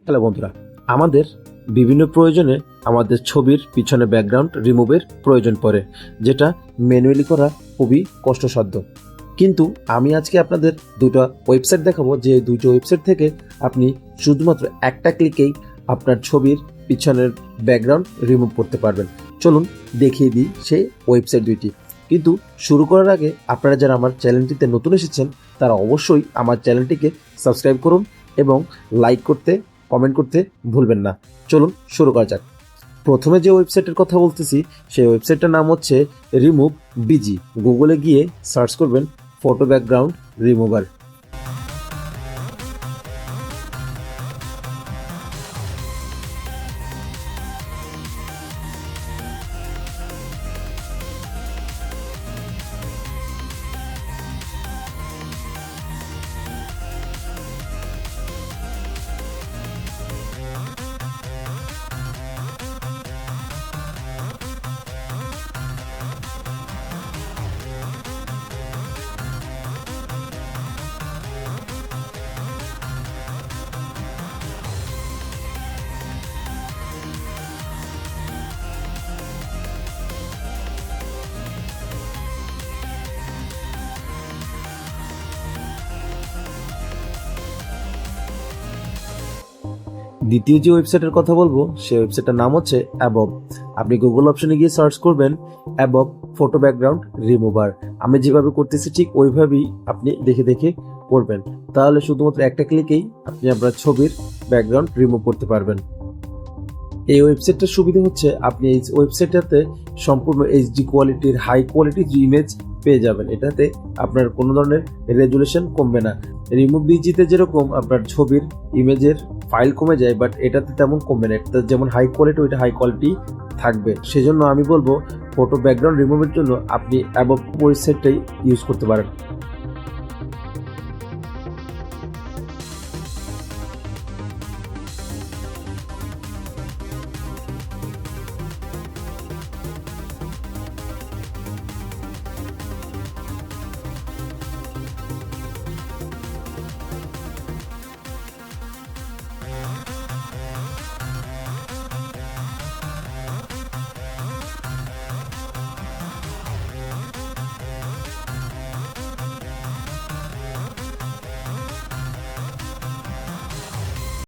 Hello বন্ধুরা, আমাদের বিভিন্ন প্রয়োজনে আমাদের ছবির পিছনে ব্যাকগ্রাউন্ড রিমুভের প্রয়োজন পড়ে, যেটা ম্যানুয়ালি করা খুবই কষ্টসাধ্য। কিন্তু আমি আজকে আপনাদের দুটো ওয়েবসাইট দেখাবো, যে দুটো ওয়েবসাইট থেকে আপনি শুধুমাত্র একটা ক্লিকেই আপনার ছবির পিছনের ব্যাকগ্রাউন্ড রিমুভ করতে পারবেন। চলুন দেখিয়ে দিই সেই ওয়েবসাইট দুইটি। কিন্তু শুরু করার আগে আপনারা যারা আমার চ্যানেলটিতে নতুন এসেছেন তারা অবশ্যই আমার চ্যানেলটিকে সাবস্ক্রাইব করুন এবং লাইক করতে, কমেন্ট করতে ভুলবেন না। চলুন শুরু করা যাক। প্রথমে যে ওয়েবসাইটের কথা বলতেছি সেই ওয়েবসাইটটার নাম হচ্ছে রিমুভ বিজি। গুগলে গিয়ে সার্চ করবেন ফটো ব্যাকগ্রাউন্ড রিমুভার। দ্বিতীয় যে ওয়েবসাইটের কথা বলবো সেই ওয়েবসাইটটার নাম হচ্ছে অ্যাবভ। আপনি গুগল অপশনে গিয়ে সার্চ করবেন অ্যাবভ ফটো ব্যাকগ্রাউন্ড রিমুভার। আমি যেভাবে করতেছি ঠিক ওইভাবেই আপনি দেখে দেখে করবেন, তাহলে শুধুমাত্র একটা ক্লিকেই আপনি আপনার ছবির ব্যাকগ্রাউন্ড রিমুভ করতে পারবেন। এই ওয়েবসাইটটার সুবিধা হচ্ছে আপনি এই ওয়েবসাইটটাতে সম্পূর্ণ এইচডি কোয়ালিটির হাই কোয়ালিটির ইমেজ পেয়ে যাবেন। এটাতে আপনার কোনো ধরনের রেজুলেশন কমবে না। রিমুভ বিজিতে যেরকম আপনার ছবির ইমেজের ফাইল কমে যায়, বাট এটাতে তেমন কমবে না। এটা যেমন হাই কোয়ালিটি, ওইটা হাই কোয়ালিটি থাকবে। সেজন্য আমি বলবো ফটো ব্যাকগ্রাউন্ড রিমুভের জন্য আপনি অ্যাবভ ওয়েবসাইটটাই ইউজ করতে পারেন।